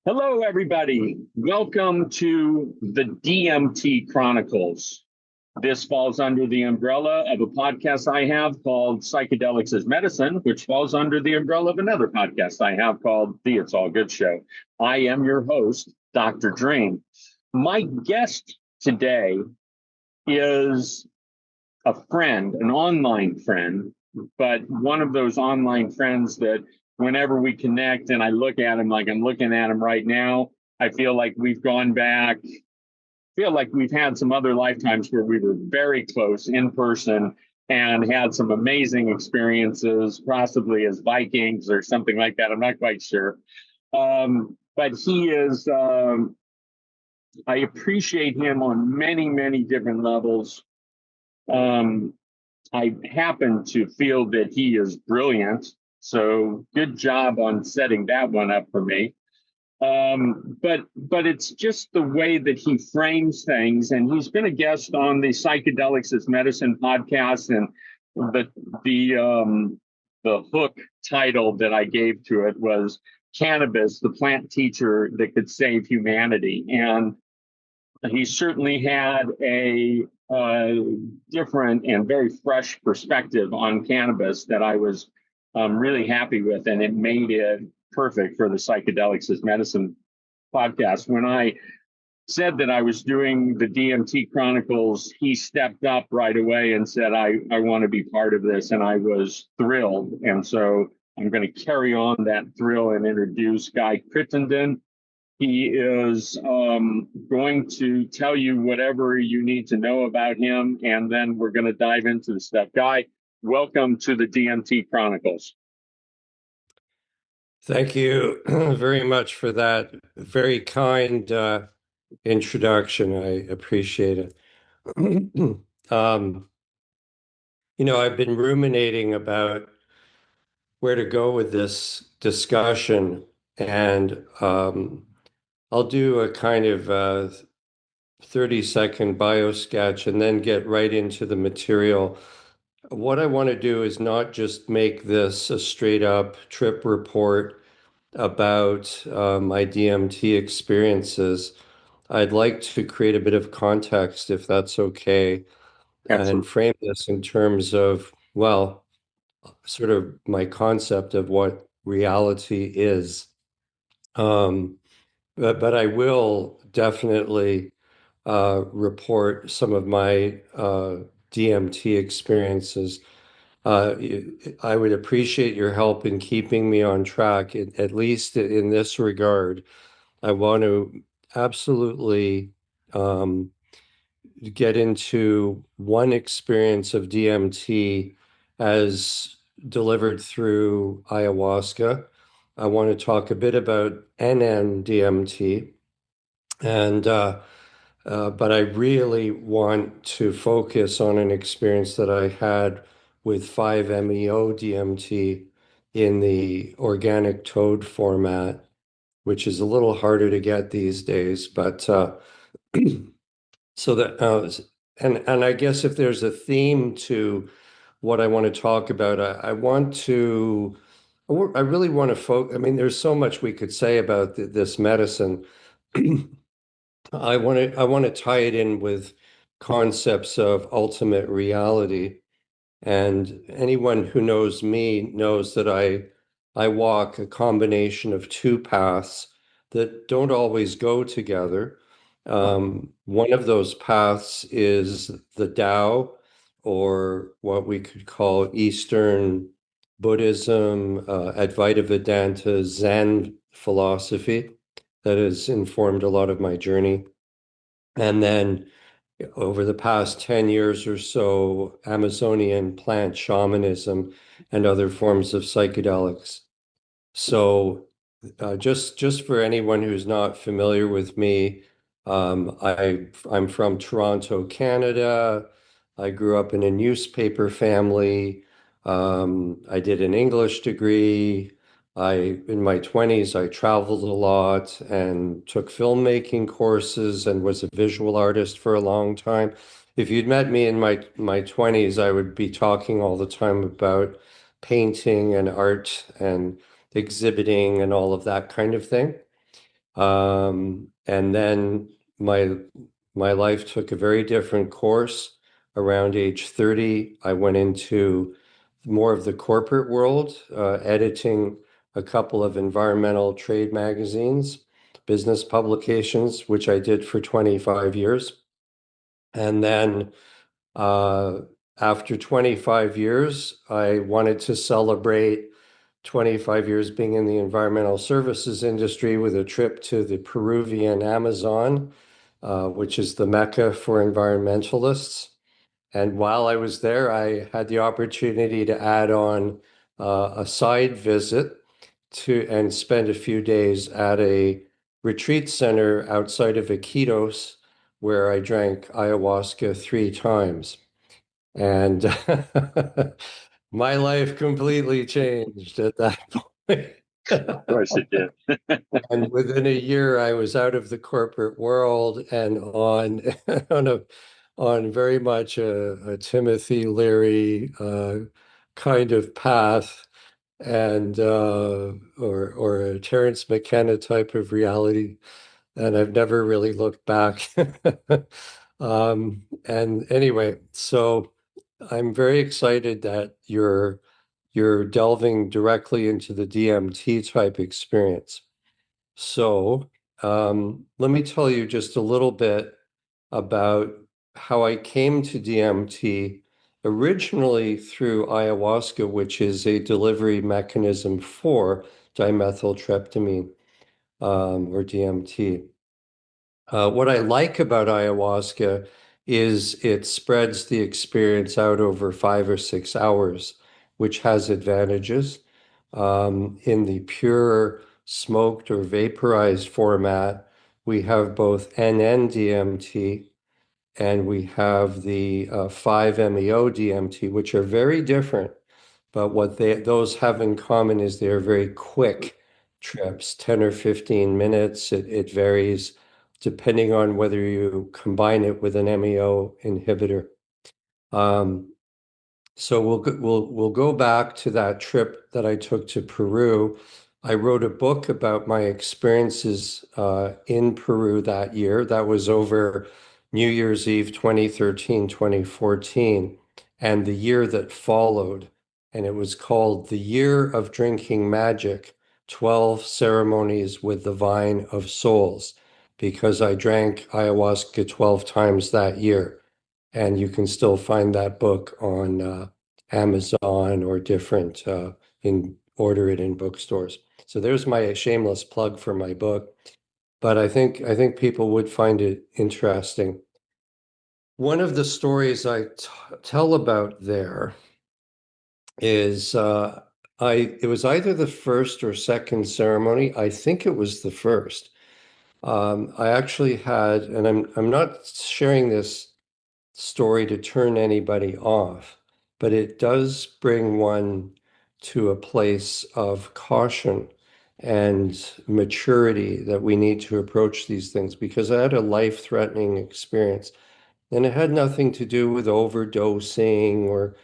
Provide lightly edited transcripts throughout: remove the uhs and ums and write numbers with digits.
Hello, everybody. Welcome to the DMT Chronicles. This falls under the umbrella of a podcast I have called Psychedelics as Medicine, which falls under the umbrella of another podcast I have called The It's All Good Show. I am your host, Dr. Dream. My guest today is a friend, an online friend, but one of those online friends that whenever we connect and I look at him like I'm looking at him right now, I feel like we've gone back, feel like we've had some other lifetimes where we were very close in person and had some amazing experiences, possibly as Vikings or something like that. I'm not quite sure. But he is, I appreciate him on many, many different levels. I happen to feel that he is brilliant. So good job on setting that one up for me. But it's just the way that he frames things. And he's been a guest on the Psychedelics as Medicine podcast. And the hook title that I gave to it was Cannabis, the Plant Teacher That Could Save Humanity. And he certainly had a different and very fresh perspective on cannabis that I was really happy with, and it made it perfect for the Psychedelics as Medicine podcast. When I said that I was doing the DMT Chronicles, he stepped up right away and said, I want to be part of this, and I was thrilled. And so I'm going to carry on that thrill and introduce Guy Crittenden. He is going to tell you whatever you need to know about him, and then we're going to dive into the stuff. Guy, welcome to the DMT Chronicles. Thank you very much for that very kind introduction. I appreciate it. I've been ruminating about where to go with this discussion, and I'll do a kind of 30-second bio sketch and then get right into the material. What I want to do is not just make this a straight up trip report about my DMT experiences. I'd like to create a bit of context, if that's okay, and frame this in terms of, well, sort of my concept of what reality is. But I will definitely report some of my DMT experiences. I would appreciate your help in keeping me on track, at least in this regard. I want to absolutely get into one experience of DMT as delivered through ayahuasca. I want to talk a bit about NN-DMT, and but I really want to focus on an experience that I had with 5-MeO-DMT in the organic toad format, which is a little harder to get these days. But so that and I guess if there's a theme to what I want to talk about, I really want to focus. I mean, there's so much we could say about this medicine. I want to tie it in with concepts of ultimate reality. And anyone who knows me knows that I walk a combination of two paths that don't always go together. One of those paths is the Tao, or what we could call Eastern Buddhism, Advaita Vedanta, Zen philosophy that has informed a lot of my journey. And then over the past 10 years or so, Amazonian plant shamanism and other forms of psychedelics. So just for anyone who's not familiar with me, I'm from Toronto, Canada. I grew up in a newspaper family. I did an English degree. In my 20s, I traveled a lot and took filmmaking courses and was a visual artist for a long time. If you'd met me in my 20s, I would be talking all the time about painting and art and exhibiting and all of that kind of thing. And then my life took a very different course. Around age 30, I went into more of the corporate world, editing a couple of environmental trade magazines, business publications, which I did for 25 years. And then uh, after 25 years, I wanted to celebrate 25 years being in the environmental services industry with a trip to the Peruvian Amazon, which is the Mecca for environmentalists. And while I was there, I had the opportunity to add on a side visit to and spend a few days at a retreat center outside of Iquitos, where I drank ayahuasca 3 times. And my life completely changed at that point. Of course it did. And within a year, I was out of the corporate world and on on very much a Timothy Leary kind of path, and or a Terence McKenna type of reality, and I've never really looked back. And anyway, so I'm very excited that you're delving directly into the DMT type experience. So, let me tell you just a little bit about how I came to DMT, originally through ayahuasca, which is a delivery mechanism for dimethyltryptamine, or DMT. What I like about ayahuasca is it spreads the experience out over 5 or 6 hours, which has advantages. In the pure smoked or vaporized format, we have both NN-DMT and we have the 5-MeO DMT, which are very different. But what those have in common is they're very quick trips, 10 or 15 minutes. It varies depending on whether you combine it with an MEO inhibitor. Um, so we'll go back to that trip that I took to Peru. I wrote a book about my experiences in Peru that year. That was over New Year's Eve 2013, 2014, and the year that followed. And it was called The Year of Drinking Magic, 12 Ceremonies with the Vine of Souls, because I drank ayahuasca 12 times that year. And you can still find that book on Amazon or different order it in bookstores. So there's my shameless plug for my book. But I think people would find it interesting. One of the stories I tell about there is it was either the first or second ceremony. I think it was the first. I actually had, and I'm not sharing this story to turn anybody off, but it does bring one to a place of caution and maturity that we need to approach these things, because I had a life-threatening experience, and it had nothing to do with overdosing or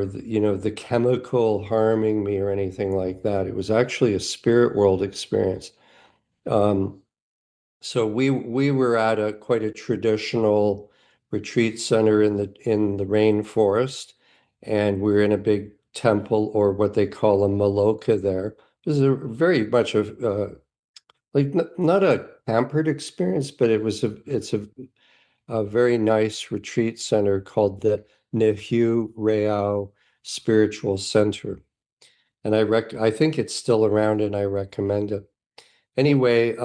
the chemical harming me or anything like that. It was actually a spirit world experience. Um, so we were at a quite a traditional retreat center in the rainforest, and we were in a big temple, or what they call a maloka there. It was a very much of like not a pampered experience, but it's a very nice retreat center called the Nehu Reao Spiritual Center. And I think it's still around and I recommend it. Anyway,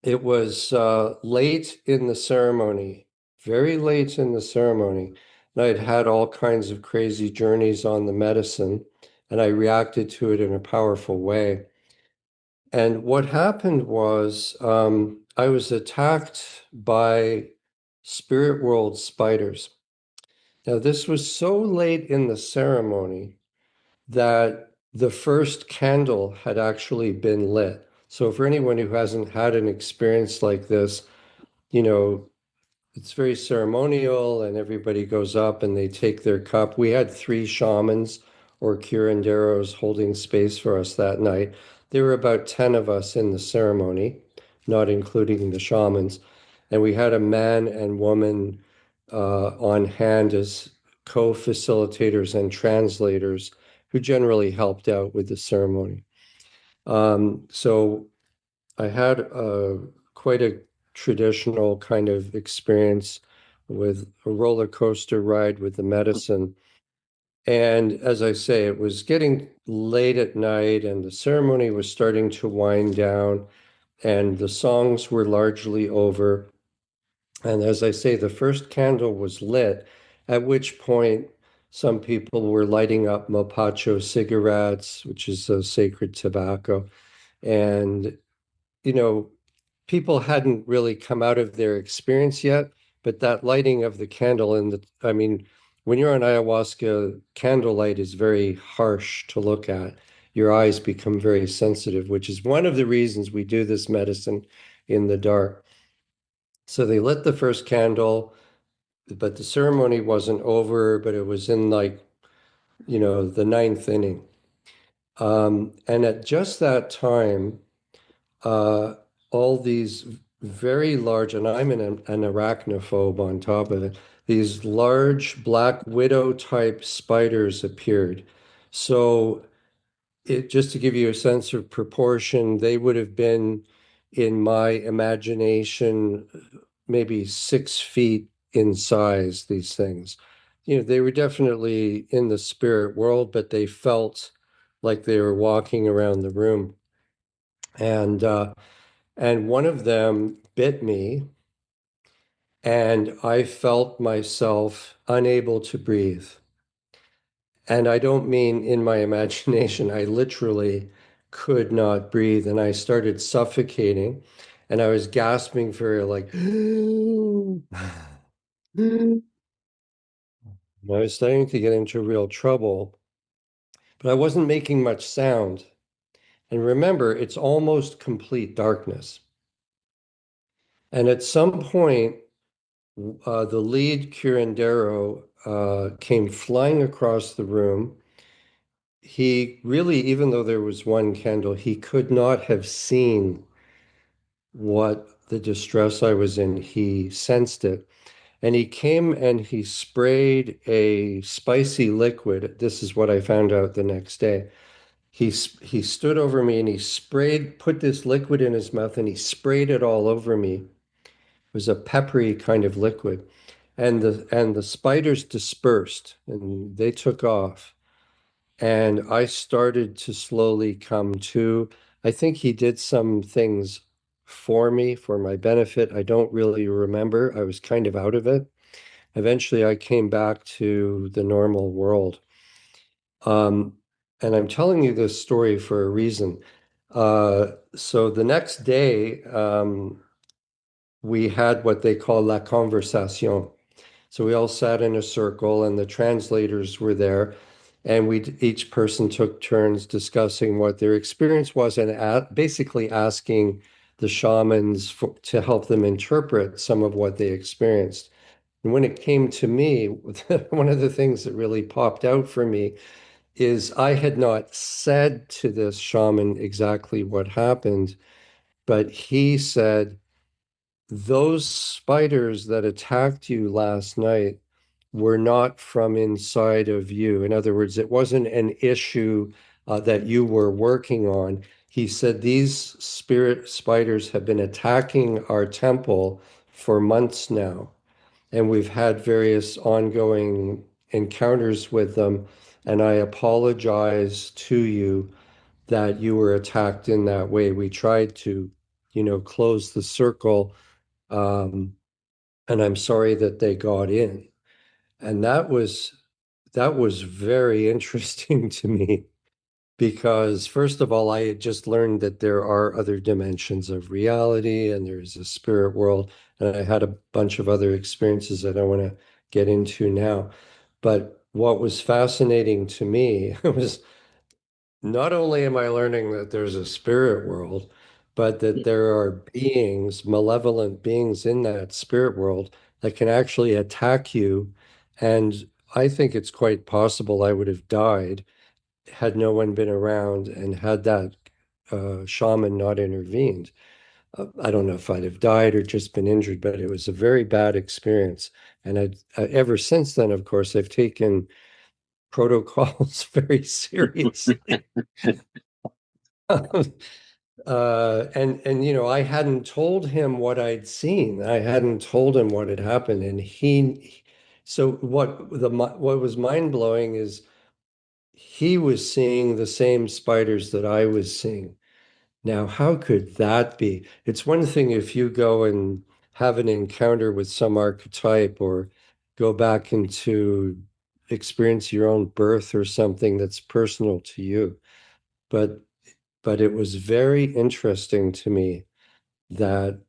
it was late in the ceremony, very late in the ceremony. And I'd had all kinds of crazy journeys on the medicine, and I reacted to it in a powerful way. And what happened was I was attacked by spirit world spiders. Now, this was so late in the ceremony that the first candle had actually been lit. So, for anyone who hasn't had an experience like this, you know, it's very ceremonial and everybody goes up and they take their cup. We had 3 shamans or curanderos holding space for us that night. There were about 10 of us in the ceremony, not including the shamans. And we had a man and woman on hand as co-facilitators and translators who generally helped out with the ceremony. So I had quite a traditional kind of experience with a roller coaster ride with the medicine. And as I say, it was getting late at night and the ceremony was starting to wind down and the songs were largely over. And as I say, the first candle was lit, at which point some people were lighting up mapacho cigarettes, which is a sacred tobacco. And, you know, people hadn't really come out of their experience yet, but that lighting of the candle and I mean, when you're on ayahuasca, candlelight is very harsh to look at. Your eyes become very sensitive, which is one of the reasons we do this medicine in the dark. So they lit the first candle, but the ceremony wasn't over, but it was in like, the ninth inning. And at just that time, uh, all these very large, and I'm an arachnophobe on top of it, these large black widow type spiders appeared. So just to give you a sense of proportion, they would have been in my imagination maybe 6 feet in size, these things. They were definitely in the spirit world, but they felt like they were walking around the room. And one of them bit me, and I felt myself unable to breathe. And I don't mean in my imagination, I literally could not breathe. And I started suffocating and I was gasping for air, like, and I was starting to get into real trouble, but I wasn't making much sound. And remember, it's almost complete darkness. And at some point, the lead curandero came flying across the room. He really, even though there was one candle, he could not have seen what the distress I was in. He sensed it. And he came and he sprayed a spicy liquid. This is what I found out the next day. He stood over me and he put this liquid in his mouth and he sprayed it all over me. It was a peppery kind of liquid. And the spiders dispersed and they took off. And I started to slowly come to. I think he did some things for me, for my benefit. I don't really remember. I was kind of out of it. Eventually, I came back to the normal world. Um, and I'm telling you this story for a reason. So the next day, we had what they call la conversation. So we all sat in a circle, and the translators were there, and each person took turns discussing what their experience was and basically asking the shamans to help them interpret some of what they experienced. And when it came to me, one of the things that really popped out for me is I had not said to this shaman exactly what happened, but he said, those spiders that attacked you last night were not from inside of you. In other words, it wasn't an issue that you were working on. He said these spirit spiders have been attacking our temple for months now, and we've had various ongoing encounters with them. And I apologize to you that you were attacked in that way. We tried to, close the circle, um, and I'm sorry that they got in. And that was very interesting to me because first of all, I had just learned that there are other dimensions of reality and there's a spirit world, and I had a bunch of other experiences that I want to get into now. But what was fascinating to me was not only am I learning that there's a spirit world, but that there are beings, malevolent beings in that spirit world that can actually attack you. And I think it's quite possible I would have died had no one been around and had that shaman not intervened, I don't know if I'd have died or just been injured, but it was a very bad experience. And ever since then, of course, I've taken protocols very seriously. And I hadn't told him what I'd seen. I hadn't told him what had happened, and so what was mind blowing is he was seeing the same spiders that I was seeing. Now, how could that be? It's one thing if you go and have an encounter with some archetype or go back into experience your own birth or something that's personal to you. But but it was very interesting to me that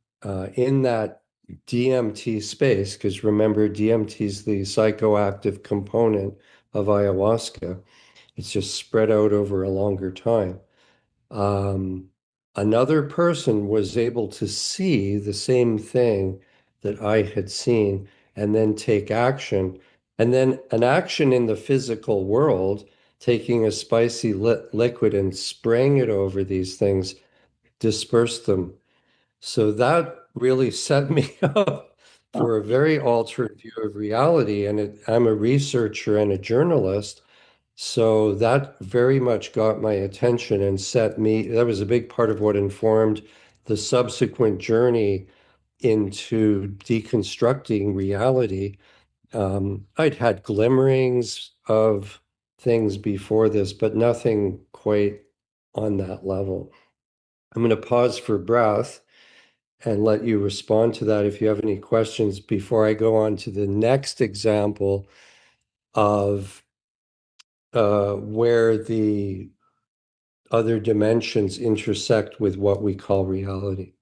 in that DMT space, because remember, DMT is the psychoactive component of ayahuasca, it's just spread out over a longer time. Um, Another person was able to see the same thing that I had seen and then take action. And then an action in the physical world, taking a spicy liquid and spraying it over these things, dispersed them. So that really set me up for a very altered view of reality. And I'm a researcher and a journalist. So that very much got my attention and that was a big part of what informed the subsequent journey into deconstructing reality. I'd had glimmerings of things before this, but nothing quite on that level. I'm going to pause for breath and let you respond to that if you have any questions before I go on to the next example of where the other dimensions intersect with what we call reality.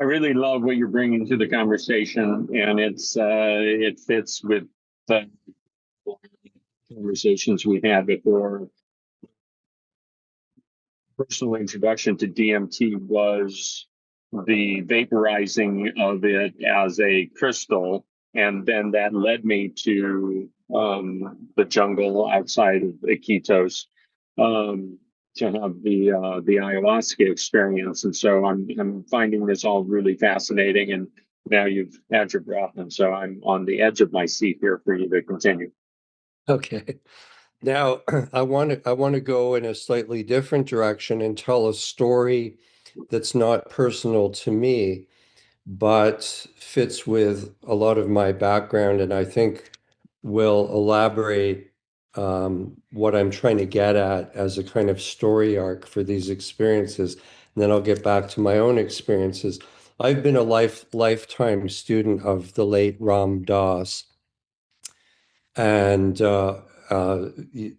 I really love what you're bringing to the conversation, and it fits with the conversations we had before. Personal introduction to DMT was the vaporizing of it as a crystal, and then that led me to the jungle outside of Iquitos to have the ayahuasca experience. And so I'm finding this all really fascinating. And now you've had your breath, and so I'm on the edge of my seat here for you to continue. Okay. Now, I want to go in a slightly different direction and tell a story that's not personal to me, but fits with a lot of my background, and I think will elaborate what I'm trying to get at as a kind of story arc for these experiences. And then I'll get back to my own experiences. I've been a lifetime student of the late Ram Dass. And you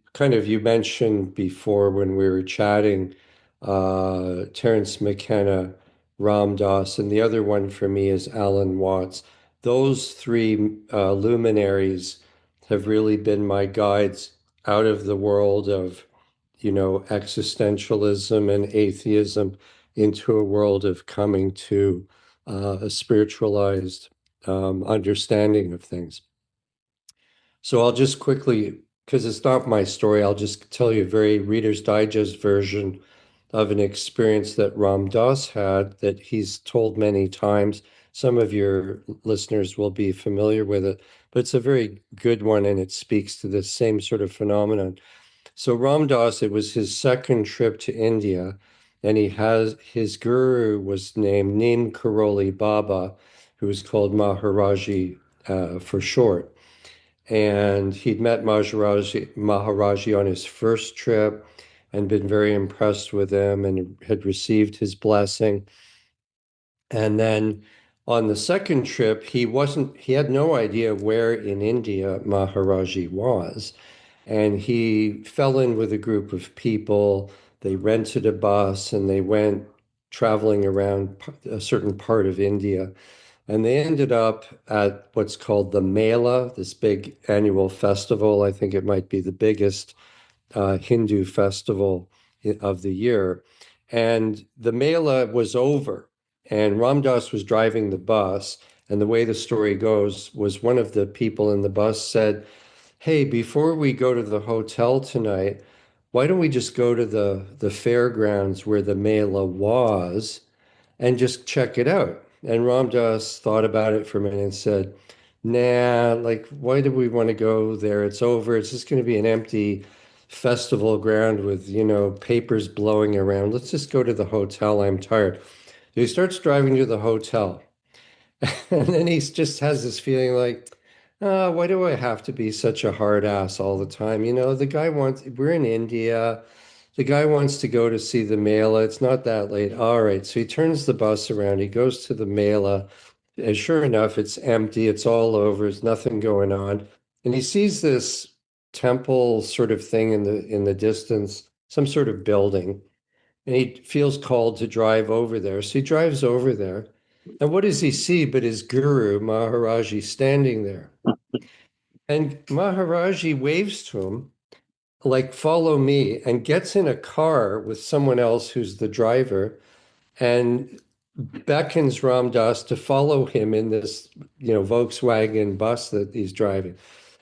mentioned before when we were chatting, Terence McKenna, Ram Dass, and the other one for me is Alan Watts. Those three luminaries have really been my guides out of the world of, existentialism and atheism into a world of coming to a spiritualized understanding of things. So I'll just quickly, because it's not my story, I'll just tell you a very Reader's Digest version of an experience that Ram Dass had that he's told many times. Some of your listeners will be familiar with it, but it's a very good one and it speaks to the same sort of phenomenon. So Ram Dass, it was his second trip to India, and his guru was named Neem Karoli Baba, who was called Maharaji for short. And he'd met Maharaji on his first trip and been very impressed with him and had received his blessing. And then on the second trip, he had no idea where in India Maharaji was. And he fell in with a group of people. They rented a bus and they went traveling around a certain part of India. And they ended up at what's called the Mela, this big annual festival. I think it might be the biggest Hindu festival of the year. And the Mela was over, and Ram Dass was driving the bus. And the way the story goes was one of the people in the bus said, "Hey, before we go to the hotel tonight, why don't we just go to the fairgrounds where the Mela was and just check it out? And Ram Dass thought about it for a minute and said, nah, like, why do we want to go there? It's over. It's just going to be an empty festival ground with, papers blowing around. Let's just go to the hotel. I'm tired. So he starts driving to the hotel. And then he just has this feeling like, why do I have to be such a hard ass all the time? The guy wants, we're in India. The guy wants to go to see the Mela. It's not that late. All right. So he turns the bus around. He goes to the Mela. And sure enough, it's empty. It's all over. There's nothing going on. And he sees this temple sort of thing in the distance, some sort of building. And he feels called to drive over there. So he drives over there. And what does he see but his guru, Maharaji, standing there? And Maharaji waves to him, like, follow me, and gets in a car with someone else who's the driver and beckons Ram Dass to follow him in this, Volkswagen bus that he's driving.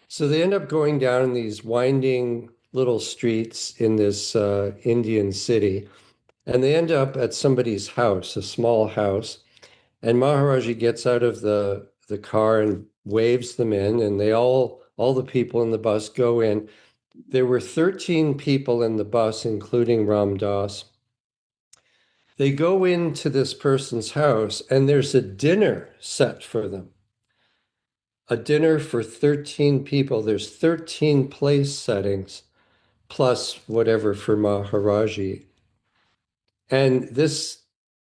So they end up going down these winding little streets in this Indian city, and they end up at somebody's house, a small house. And Maharaji gets out of the car and waves them in, and all the people in the bus go in. There were 13 people in the bus, including Ram Dass. They go into this person's house, and there's a dinner set for them. A dinner for 13 people. There's 13 place settings, plus whatever for Maharaji. And this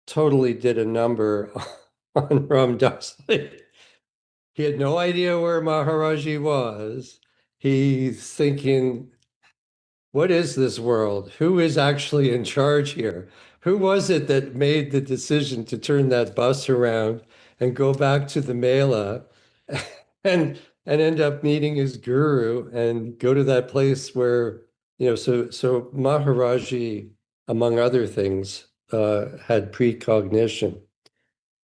totally did a number on Ram Dass. He had no idea where Maharaji was. He's thinking, what is this world? Who is actually in charge here? Who was it that made the decision to turn that bus around and go back to the Mela and end up meeting his guru and go to that place where, so Maharaji, among other things, had precognition.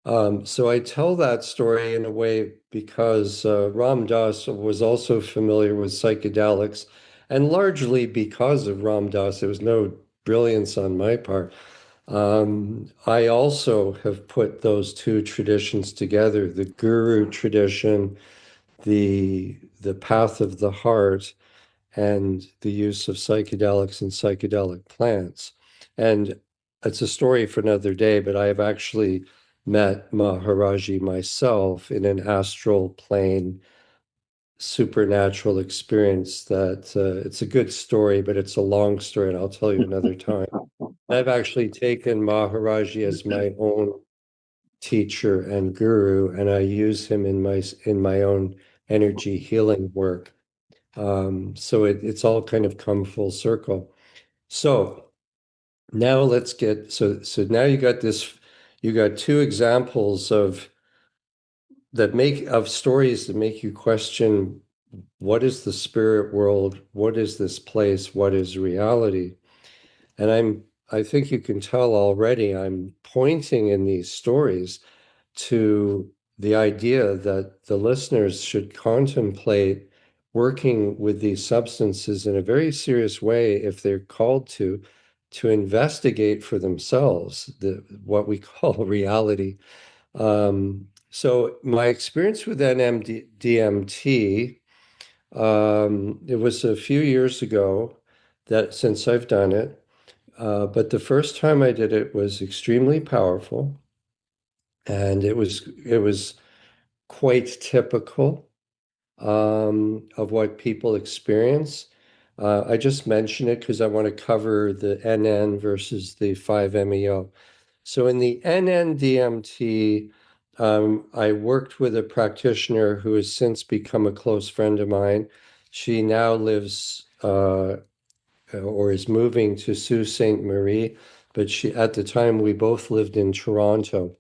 So I tell that story in a way because Ram Dass was also familiar with psychedelics, and largely because of Ram Dass, there was no brilliance on my part. I also have put those two traditions together, the guru tradition, the path of the heart, and the use of psychedelics and psychedelic plants. And it's a story for another day, but I have actually met Maharaji myself in an astral plane supernatural experience that it's a good story, but it's a long story, and I'll tell you another time. I've actually taken Maharaji as my own teacher and guru, and I use him in my own energy healing work. So it's all kind of come full circle. So now let's get so now you got two examples of stories that make you question what is the spirit world, what is this place, what is reality? And I think you can tell already I'm pointing in these stories to the idea that the listeners should contemplate working with these substances in a very serious way if they're called to investigate for themselves what we call reality. So my experience with NN-DMT, it was a few years ago that since I've done it, but the first time I did it was extremely powerful, and it was quite typical of what people experience. I just mention it because I want to cover the NN versus the 5-MeO. So in the NN-DMT, I worked with a practitioner who has since become a close friend of mine. She now lives or is moving to Sault Ste. Marie, but at the time we both lived in Toronto.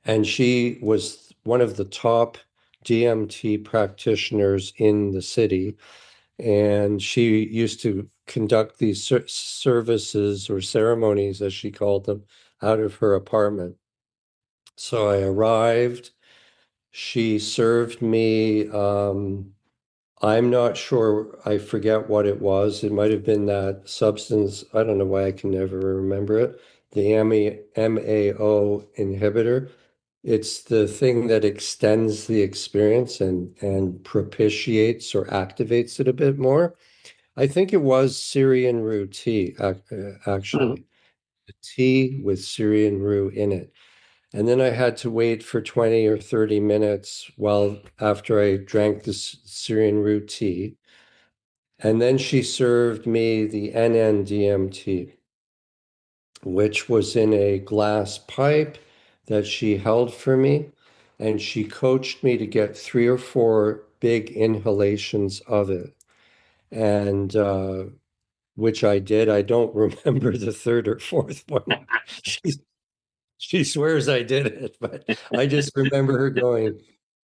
And she was one of the top DMT practitioners in the city. And she used to conduct these services or ceremonies, as she called them, out of her apartment. So I arrived. She served me I'm not sure. I forget what it was. It might have been that substance. I don't know why I can never remember it. The MAO inhibitor. It's the thing that extends the experience and propitiates or activates it a bit more. I think it was Syrian rue tea, actually. A tea with Syrian rue in it. And then I had to wait for 20 or 30 minutes while after I drank this Syrian root tea. And then she served me the NN-DMT, which was in a glass pipe that she held for me. And she coached me to get 3 or 4 big inhalations of it. And which I did. I don't remember the third or fourth one. She, she swears I did it, but I just remember her going,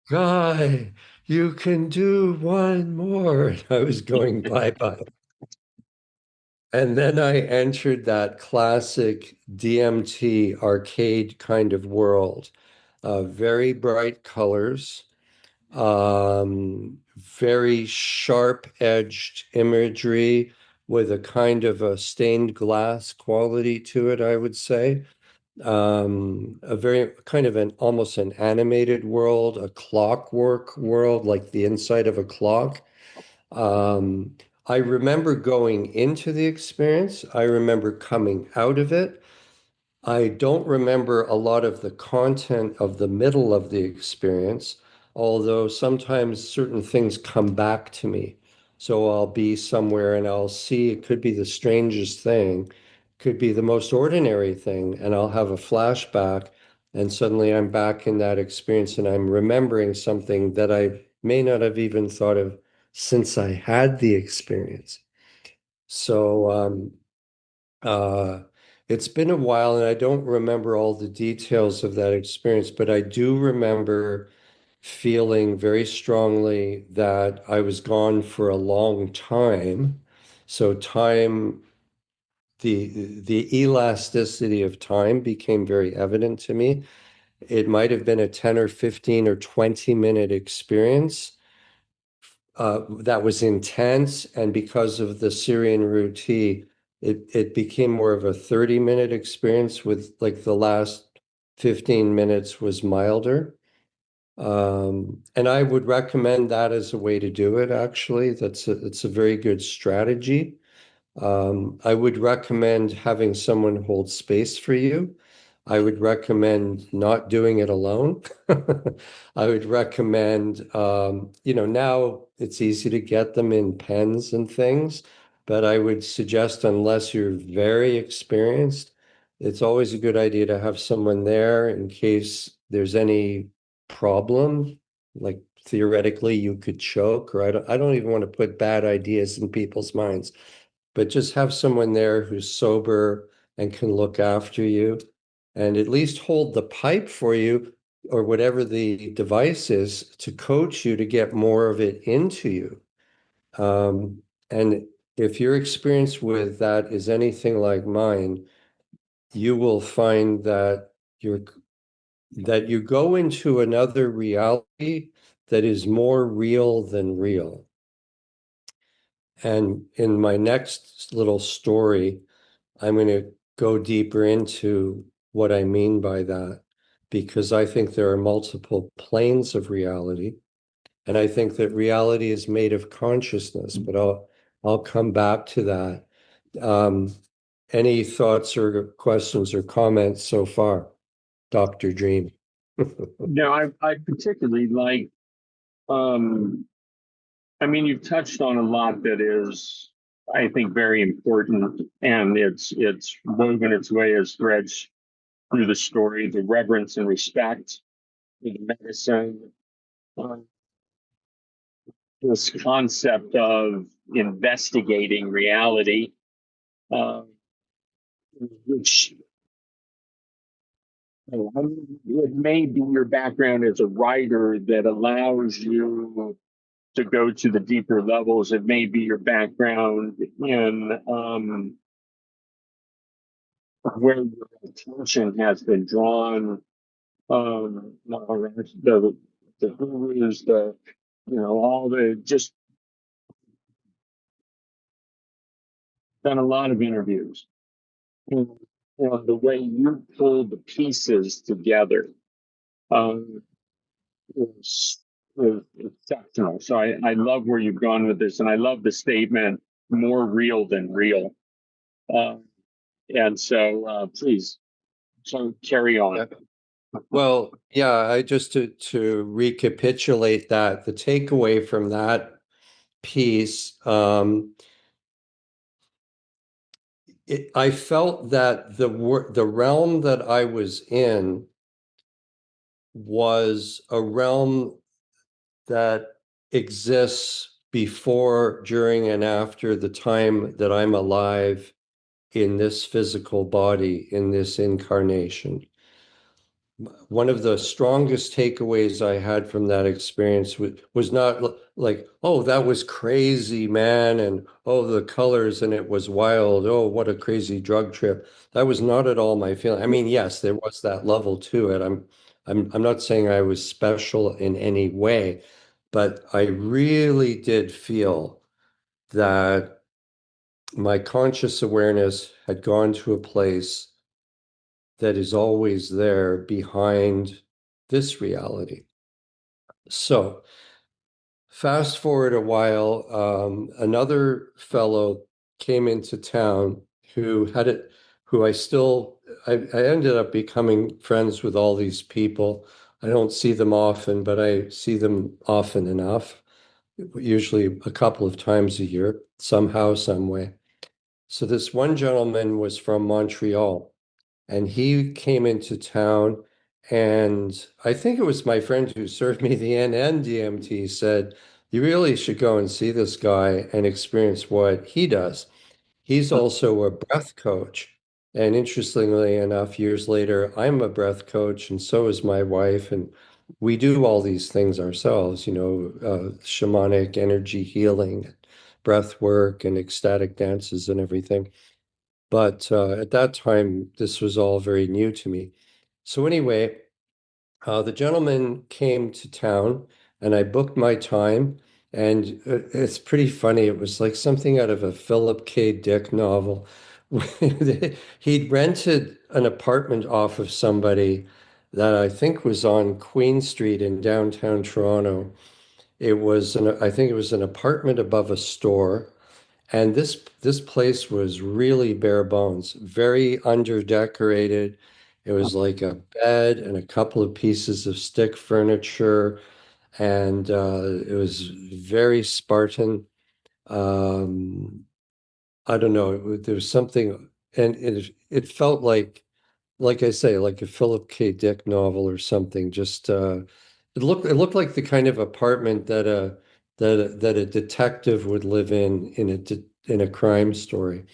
Guy, you can do one more. And I was going bye bye. And then I entered that classic DMT arcade kind of world. Very bright colors, very sharp edged imagery with a kind of a stained glass quality to it, I would say. A very kind of an almost an animated world, a clockwork world, like the inside of a clock. Um, I remember going into the experience. I remember coming out of it. I don't remember a lot of the content of the middle of the experience, although sometimes certain things come back to me. So I'll be somewhere and I'll see it could be the strangest thing, could be the most ordinary thing, and I'll have a flashback, and suddenly I'm back in that experience and I'm remembering something that I may not have even thought of since I had the experience. So, uh, it's been a while and I don't remember all the details of that experience, but I do remember feeling very strongly that I was gone for a long time. So time, the elasticity of time became very evident to me. It might have been a 10 or 15 or 20-minute experience that was intense, and because of the Syrian root tea, it became more of a 30-minute experience with like the last 15 minutes was milder. And I would recommend that as a way to do it, actually. It's a very good strategy. I would recommend having someone hold space for you. I would recommend not doing it alone. I would recommend, now it's easy to get them in pens and things, but I would suggest, unless you're very experienced, it's always a good idea to have someone there in case there's any problem. Like theoretically, you could choke, or I don't even want to put bad ideas in people's minds, but just have someone there who's sober and can look after you and at least hold the pipe for you or whatever the device is to coach you to get more of it into you. And if your experience with that is anything like mine, you will find that you go into another reality that is more real than real. And in my next little story, I'm going to go deeper into what I mean by that, because I think there are multiple planes of reality. And I think that reality is made of consciousness, but I'll come back to that. Um, any thoughts or questions or comments so far, Dr. Dream? No, I particularly like, um, I mean, you've touched on a lot that is, I think, very important, and it's woven its way as threads through the story, the reverence and respect for the medicine, uh, this concept of investigating reality, uh, which it may be your background as a writer that allows you to go to the deeper levels. It may be your background in where your attention has been drawn. The gurus, all the just done a lot of interviews. And, the way you pull the pieces together um, is exceptional. So I love where you've gone with this, and I love the statement, more real than real. Um, and so please, so carry on. Well, yeah, I just to recapitulate that, the takeaway from that piece, I felt that the realm that I was in was a realm that exists before, during, and after the time that I'm alive in this physical body, in this incarnation. One of the strongest takeaways I had from that experience was not like, oh, that was crazy, man, and oh, the colors and it was wild. Oh, what a crazy drug trip. That was not at all my feeling. I mean, yes, there was that level to it. I'm not saying I was special in any way, but I really did feel that my conscious awareness had gone to a place that is always there behind this reality. So, fast forward a while, another fellow came into town who had it, who I ended up becoming friends with all these people. I don't see them often, but I see them often enough, usually a couple of times a year, somehow, some way. So, this one gentleman was from Montreal. And he came into town, and I think it was my friend who served me the NN-DMT said, you really should go and see this guy and experience what he does. He's also a breath coach. And interestingly enough, years later, I'm a breath coach, and so is my wife. And we do all these things ourselves, shamanic energy healing, breath work, and ecstatic dances and everything. But at that time, this was all very new to me. So anyway, the gentleman came to town and I booked my time. And it's pretty funny. It was like something out of a Philip K. Dick novel. He'd rented an apartment off of somebody that I think was on Queen Street in downtown Toronto. I think it was an apartment above a store. And this place was really bare bones, very underdecorated. It was like a bed and a couple of pieces of stick furniture, and it was very Spartan. Um, I don't know. There was something, and it felt like I say, like a Philip K. Dick novel or something. Just it looked like the kind of apartment that a detective would live in a crime story.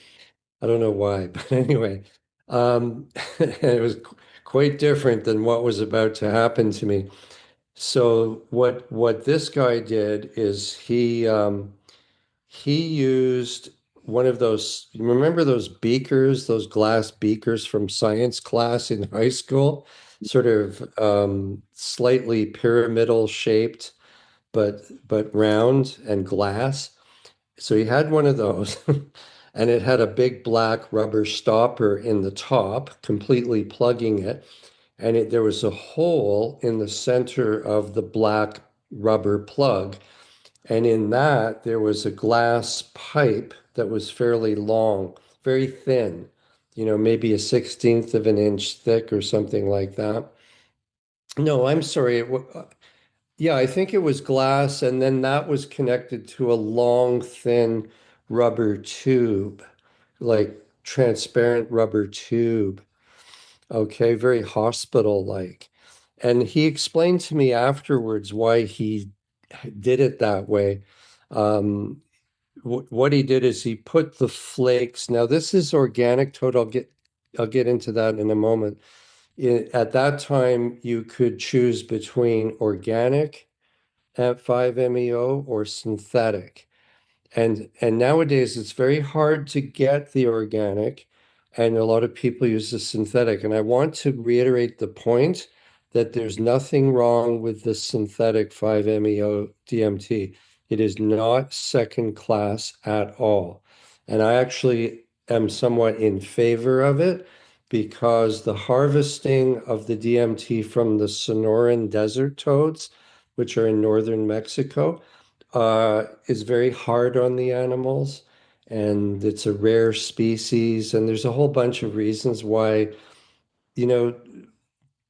I don't know why, but anyway, it was quite different than what was about to happen to me. So what this guy did is he used one of those, you remember those beakers, those glass beakers from science class in high school, sort of slightly pyramidal shaped, but round and glass. So he had one of those, and it had a big black rubber stopper in the top, completely plugging it. And there was a hole in the center of the black rubber plug. And in that, there was a glass pipe that was fairly long, very thin, maybe a 16th of an inch thick or something like that. No, I'm sorry. Yeah, I think it was glass, and then that was connected to a long, thin rubber tube, like transparent rubber tube. Okay, very hospital-like. And he explained to me afterwards why he did it that way. Um, what he did is he put the flakes. Now, this is organic toad. I'll get into that in a moment. At that time, you could choose between organic at 5-MeO or synthetic. And nowadays it's very hard to get the organic, and a lot of people use the synthetic. And I want to reiterate the point that there's nothing wrong with the synthetic 5-MeO DMT. It is not second class at all. And I actually am somewhat in favor of it because the harvesting of the DMT from the Sonoran desert toads, which are in northern Mexico, is very hard on the animals. And it's a rare species. And there's a whole bunch of reasons why, you know,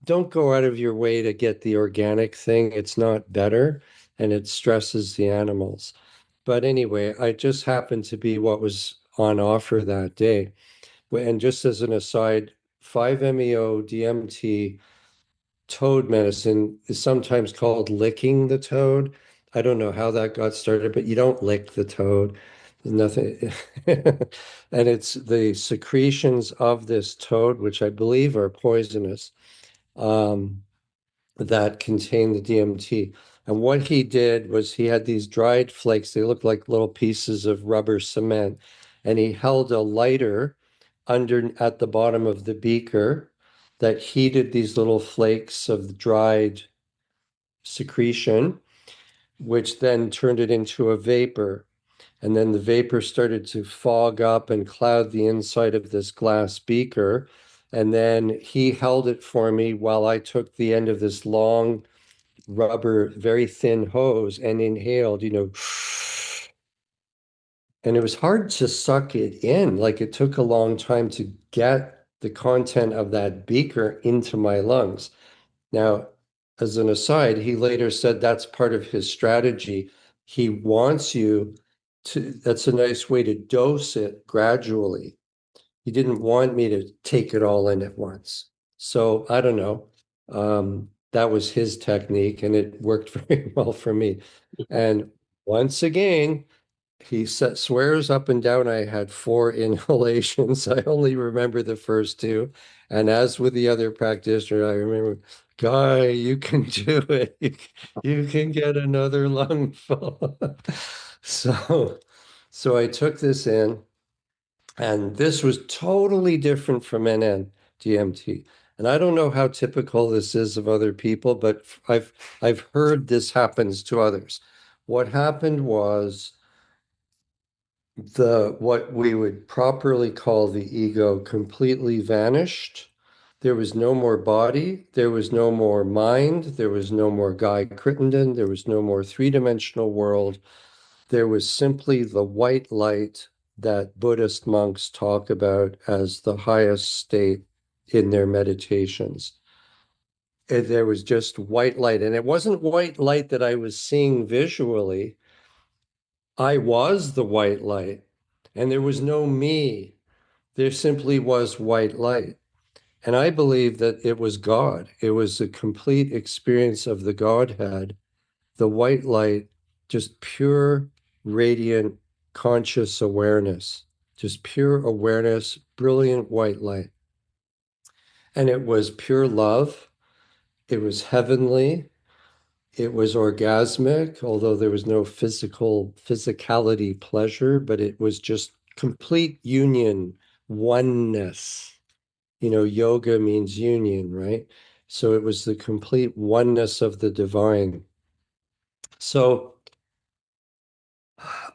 don't go out of your way to get the organic thing. It's not better and it stresses the animals. But anyway, I just happened to be what was on offer that day. And just as an aside, 5-MeO DMT toad medicine is sometimes called licking the toad. I don't know how that got started, but you don't lick the toad. Nothing. And it's the secretions of this toad, which I believe are poisonous, um, that contain the DMT. And what he did was he had these dried flakes. They looked like little pieces of rubber cement. And he held a lighter under at the bottom of the beaker that heated these little flakes of dried secretion, which then turned it into a vapor. And then the vapor started to fog up and cloud the inside of this glass beaker. And then he held it for me while I took the end of this long rubber, very thin hose and inhaled, and it was hard to suck it in. Like it took a long time to get the content of that beaker into my lungs. Now, as an aside, he later said that's part of his strategy. He wants you to, that's a nice way to dose it gradually. He didn't want me to take it all in at once. So I don't know. That was his technique and it worked very well for me. And once again, swears up and down I had 4 inhalations. I only remember the first two. And as with the other practitioner, I remember, Guy, you can do it. You can get another lungful. So, so I took this in, and this was totally different from NN-DMT. And I don't know how typical this is of other people, but I've heard this happens to others. What happened was the what we would properly call the ego completely vanished. There was no more body, there was no more mind, there was no more Guy Crittenden, there was no more three-dimensional world. There was simply the white light that Buddhist monks talk about as the highest state in their meditations. And there was just white light. And it wasn't white light that I was seeing visually. I was the white light, and there was no me. There simply was white light. And I believe that it was God. It was a complete experience of the Godhead, the white light, just pure, radiant, conscious awareness, just pure awareness, brilliant white light. And it was pure love. It was heavenly. It was orgasmic, although there was no physicality pleasure, but it was just complete union, oneness. Yoga means union, right? So it was the complete oneness of the divine. So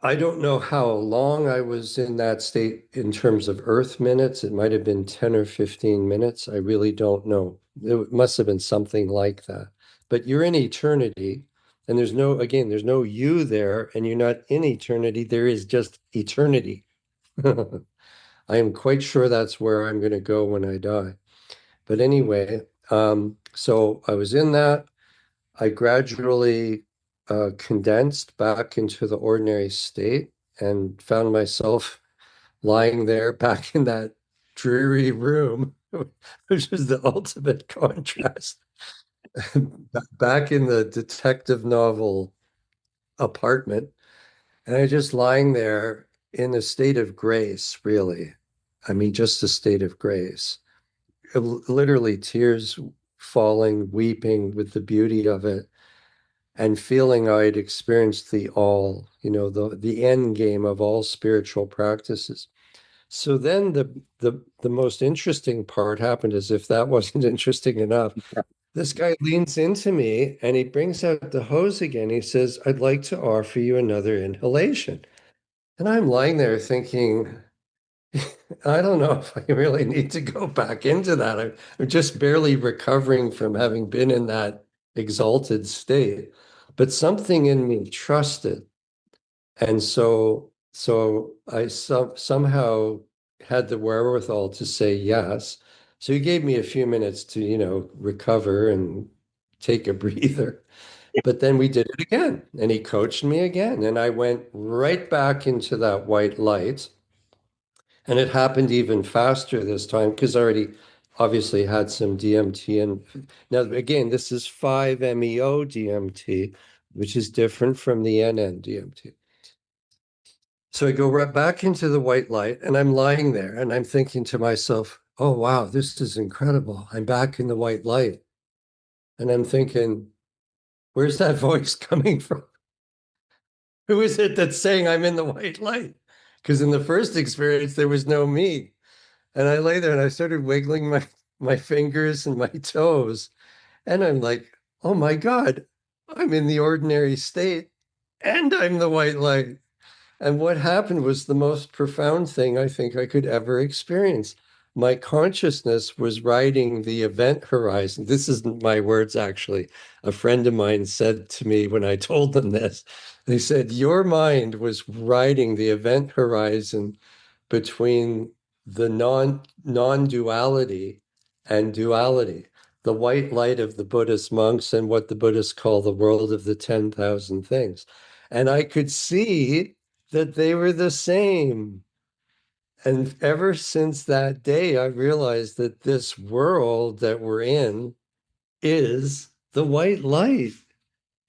I don't know how long I was in that state in terms of Earth minutes. It might have been 10 or 15 minutes. I really don't know. It must have been something like that. But you're in eternity, and again, there's no you there, and you're not in eternity. There is just eternity. I am quite sure that's where I'm going to go when I die. But anyway, so I was in that. I gradually condensed back into the ordinary state and found myself lying there back in that dreary room, which is the ultimate contrast. Back in the detective novel apartment. And I just lying there in a state of grace, really. I mean, just a state of grace. Literally tears falling, weeping with the beauty of it and feeling I'd experienced the end game of all spiritual practices. So then the most interesting part happened, as if that wasn't interesting enough. This guy leans into me and he brings out the hose again. He says, I'd like to offer you another inhalation. And I'm lying there thinking, I don't know if I really need to go back into that. I'm just barely recovering from having been in that exalted state. But something in me trusted. And so I somehow had the wherewithal to say yes. So he gave me a few minutes to, recover and take a breather. But then we did it again, and he coached me again, and I went right back into that white light. And it happened even faster this time because I already obviously had some DMT. And now, again, this is 5-MeO DMT, which is different from the NN-DMT. So I go right back into the white light and I'm lying there and I'm thinking to myself, oh, wow, this is incredible. I'm back in the white light. And I'm thinking, where's that voice coming from? Who is it that's saying I'm in the white light? Because in the first experience, there was no me. And I lay there and I started wiggling my fingers and my toes. And I'm like, oh my God, I'm in the ordinary state and I'm the white light. And what happened was the most profound thing I think I could ever experience. My consciousness was riding the event horizon. This isn't my words, actually. A friend of mine said to me when I told them this, they said, your mind was riding the event horizon between the non-duality and duality, the white light of the Buddhist monks and what the Buddhists call the world of the 10,000 things. And I could see that they were the same. And ever since that day, I realized that this world that we're in is the white light,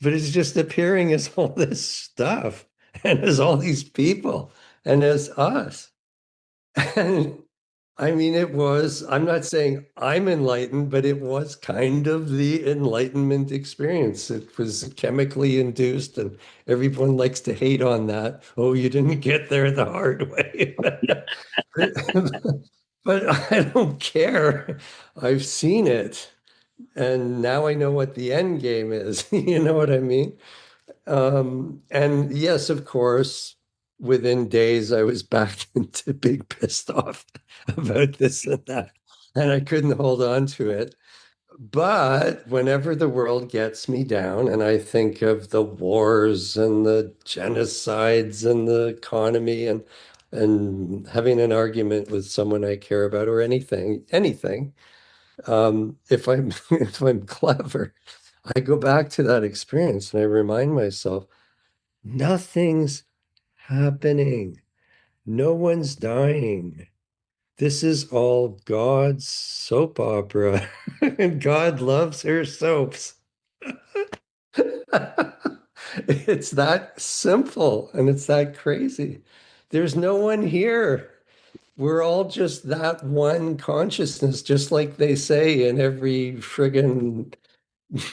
but it's just appearing as all this stuff and as all these people and as us. And I mean, I'm not saying I'm enlightened, but it was kind of the enlightenment experience. It was chemically induced, and everyone likes to hate on that. Oh, you didn't get there the hard way. But I don't care. I've seen it, and now I know what the end game is. You know what I mean? And yes, of course, within days, I was back into being pissed off about this and that, and I couldn't hold on to it. But whenever the world gets me down and I think of the wars and the genocides and the economy and having an argument with someone I care about or anything, if I'm if I'm clever, I go back to that experience and I remind myself, nothing's happening. No one's dying. This is all God's soap opera, and God loves her soaps. It's that simple and it's that crazy. There's no one here. We're all just that one consciousness, just like they say in every friggin'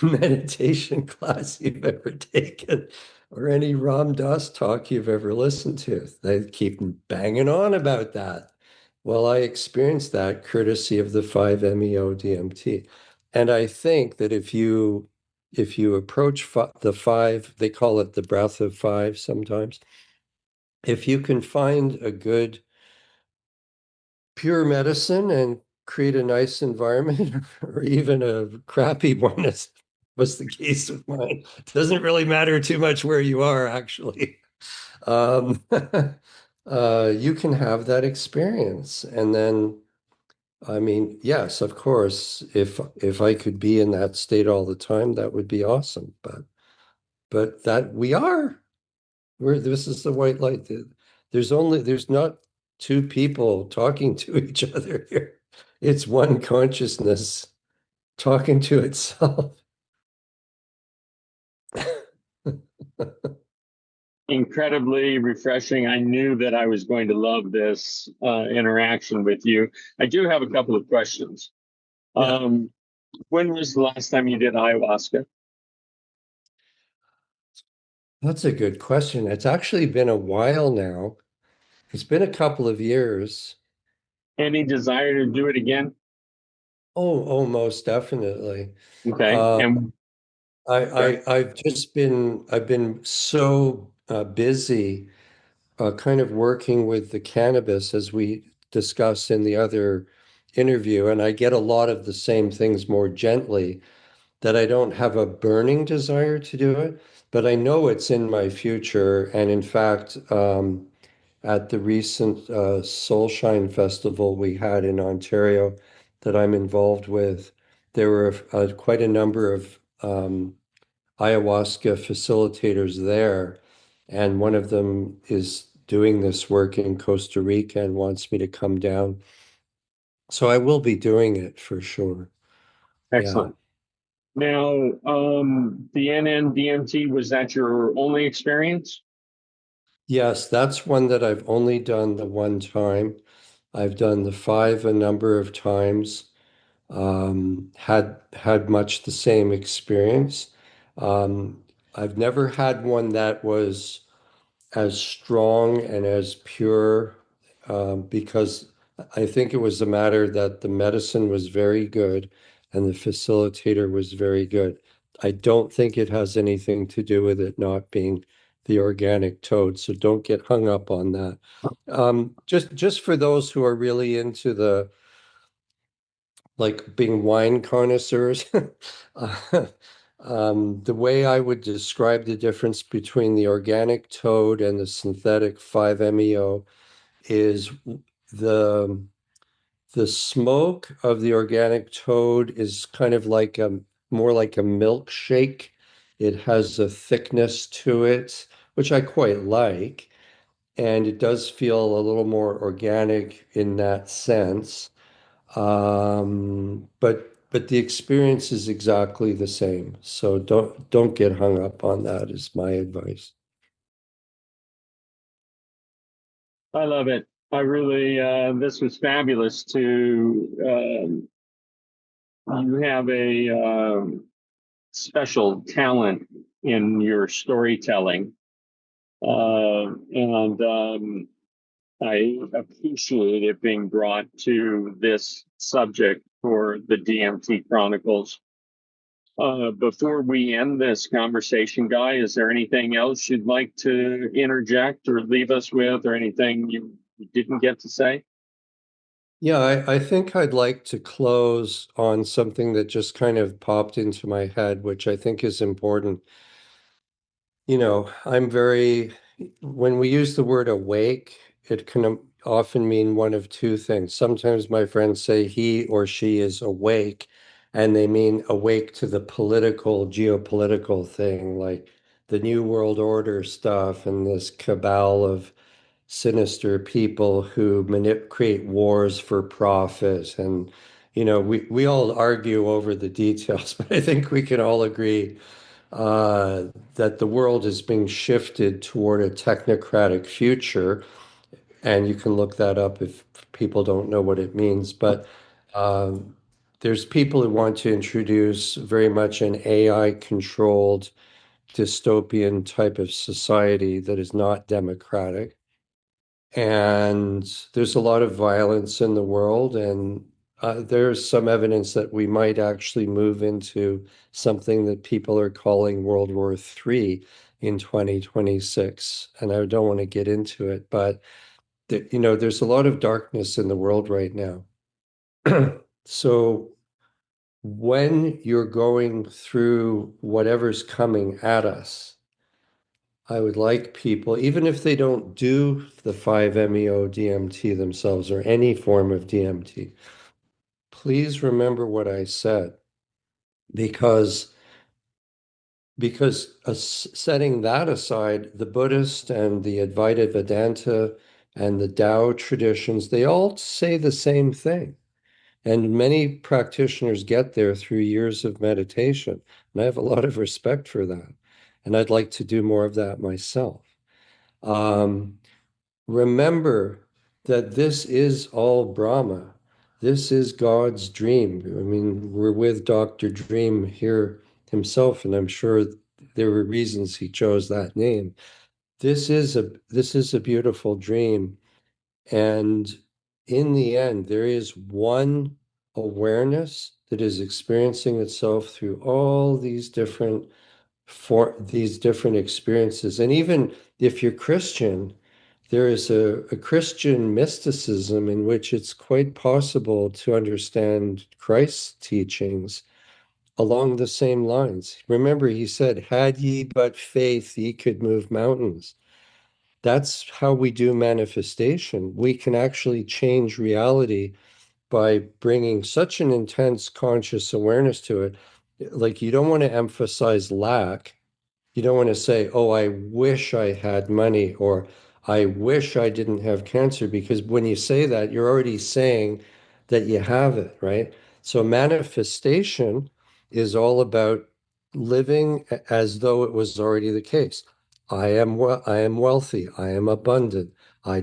meditation class you've ever taken or any Ram Dass talk you've ever listened to. They keep banging on about that. Well, I experienced that courtesy of the 5-MeO DMT. And I think that if you approach the five, they call it the breath of five sometimes. If you can find a good pure medicine and create a nice environment or even a crappy one, as was the case with mine. It doesn't really matter too much where you are, actually. Um, you can have that experience. And then, I mean, yes, of course, if I could be in that state all the time, that would be awesome. But that we are. This is the white light. There's not two people talking to each other here. It's one consciousness talking to itself. Incredibly refreshing. I knew that I was going to love this interaction with you. I do have a couple of questions. Yeah, When was the last time you did ayahuasca? that's a good question. It's actually been a while now. It's been a couple of years. Any desire to do it again? Oh, most definitely. Okay. Uh, And I've been so busy kind of working with the cannabis as we discuss in the other interview, and I get a lot of the same things more gently, that I don't have a burning desire to do it, but I know it's in my future. And in fact, at the recent Soulshine Festival we had in Ontario that I'm involved with, there were quite a number of ayahuasca facilitators there, and one of them is doing this work in Costa Rica and wants me to come down. So I will be doing it for sure. Yeah. Excellent. Now, the NN-DMT, was that your only experience? Yes, that's one that I've only done the one time. I've done the five a number of times. Had much the same experience. I've never had one that was as strong and as pure, because I think it was a matter that the medicine was very good and the facilitator was very good. I don't think it has anything to do with it not being the organic toad, so don't get hung up on that. Just for those who are really into the like being wine connoisseurs, uh, the way I would describe the difference between the organic toad and the synthetic 5-MeO is the the smoke of the organic toad is kind of like a more like a milkshake. It has a thickness to it, which I quite like, and it does feel a little more organic in that sense. But the experience is exactly the same. So don't get hung up on that is my advice. I love it. I really, this was fabulous you have a special talent in your storytelling. And I appreciate it being brought to this subject for the DMT Chronicles. Before we end this conversation, Guy, is there anything else you'd like to interject or leave us with, or anything you didn't get to say? Yeah, I think I'd like to close on something that just kind of popped into my head, which I think is important. When we use the word awake, it can often mean one of two things. Sometimes my friends say he or she is awake, and they mean awake to the political, geopolitical thing, like the New World Order stuff and this cabal of sinister people who create wars for profit. And, we all argue over the details, but I think we can all agree uh, that the world is being shifted toward a technocratic future. And you can look that up if people don't know what it means. But there's people who want to introduce very much an AI controlled dystopian type of society that is not democratic. And there's a lot of violence in the world, and there's some evidence that we might actually move into something that people are calling World War III in 2026. And I don't want to get into it, but there's a lot of darkness in the world right now. So when you're going through whatever's coming at us, I would like people, even if they don't do the 5-MeO DMT themselves or any form of DMT, please remember what I said, because setting that aside, the Buddhist and the Advaita Vedanta and the Tao traditions, they all say the same thing. And many practitioners get there through years of meditation. And I have a lot of respect for that. And I'd like to do more of that myself. Um, Remember that this is all Brahma. This is God's dream. I mean, we're with Dr. Dream here himself, and I'm sure there were reasons he chose that name. This is a beautiful dream. And in the end, there is one awareness that is experiencing itself through all these different experiences. And even if you're Christian, there is a Christian mysticism in which it's quite possible to understand Christ's teachings along the same lines. Remember, he said, had ye but faith, ye could move mountains. That's how we do manifestation. We can actually change reality by bringing such an intense conscious awareness to it. Like, you don't want to emphasize lack. You don't want to say, oh, I wish I had money, or I wish I didn't have cancer, because when you say that, you're already saying that you have it, right? So manifestation is all about living as though it was already the case. I am wealthy, I am abundant, I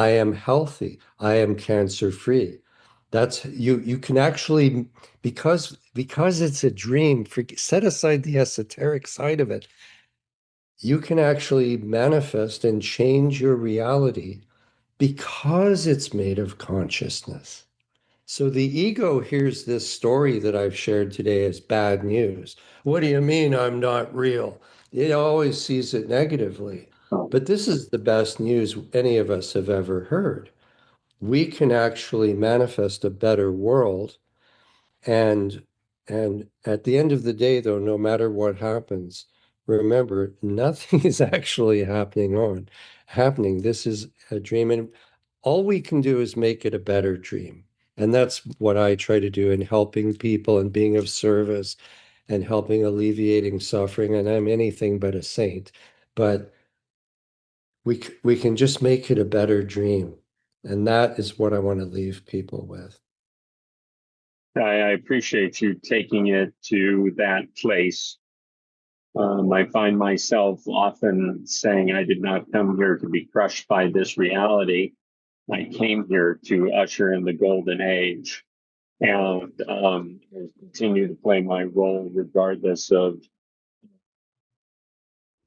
am healthy, I am cancer free. That's you can actually, because it's a dream, set aside the esoteric side of it. You can actually manifest and change your reality because it's made of consciousness. So the ego hears this story that I've shared today as bad news. What do you mean I'm not real? It always sees it negatively. But this is the best news any of us have ever heard. We can actually manifest a better world. And at the end of the day, though, no matter what happens, remember, nothing is actually happening. This is a dream, and all we can do is make it a better dream. And that's what I try to do in helping people and being of service and helping alleviating suffering. And I'm anything but a saint, but we can just make it a better dream. And that is what I want to leave people with. I appreciate you taking it to that place. I find myself often saying, I did not come here to be crushed by this reality. I came here to usher in the golden age and continue to play my role regardless of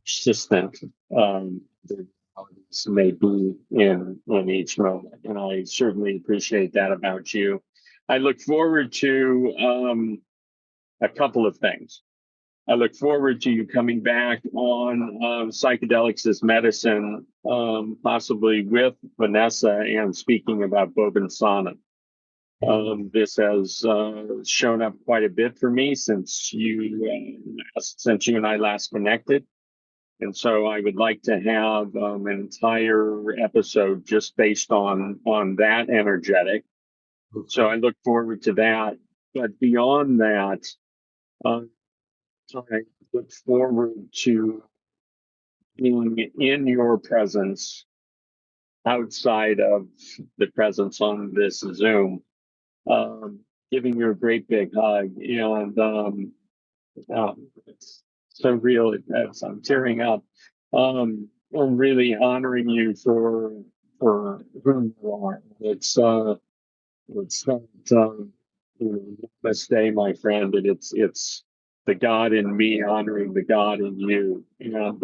persistent the realities may be in each moment. And I certainly appreciate that about you. I look forward to a couple of things. I look forward to you coming back on Psychedelics as Medicine, possibly with Vanessa, and speaking about Bogansana. This has shown up quite a bit for me since you and I last connected. And so I would like to have an entire episode just based on that energetic. So I look forward to that. But beyond that, uh, I look forward to being in your presence outside of the presence on this Zoom, giving you a great big hug. And it's so real. I'm tearing up. I'm really honoring you for who you are. It's not mistake, my friend. And it's the God in me honoring the God in you. And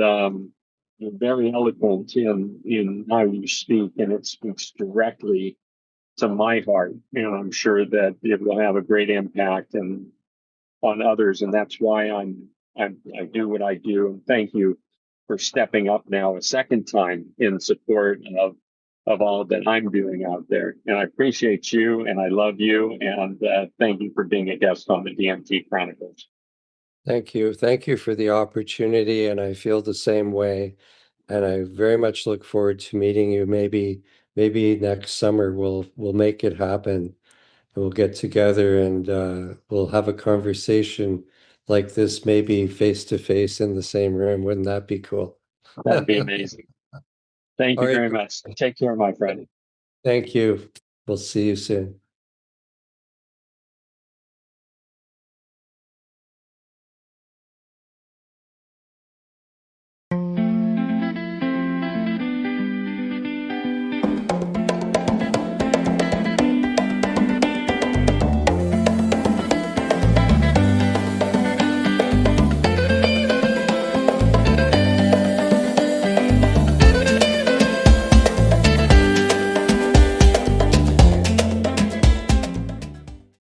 you're very eloquent in how you speak, and it speaks directly to my heart. And I'm sure that it will have a great impact and on others, and that's why I do what I do. And thank you for stepping up now a second time in support of all that I'm doing out there. And I appreciate you, and I love you, and thank you for being a guest on the DMT Chronicles. Thank you. Thank you for the opportunity. And I feel the same way. And I very much look forward to meeting you. Maybe next summer we'll make it happen. We'll get together and we'll have a conversation like this, maybe face to face in the same room. Wouldn't that be cool? That'd be amazing. Thank All you right. very much. Take care, my friend. Thank you. We'll see you soon.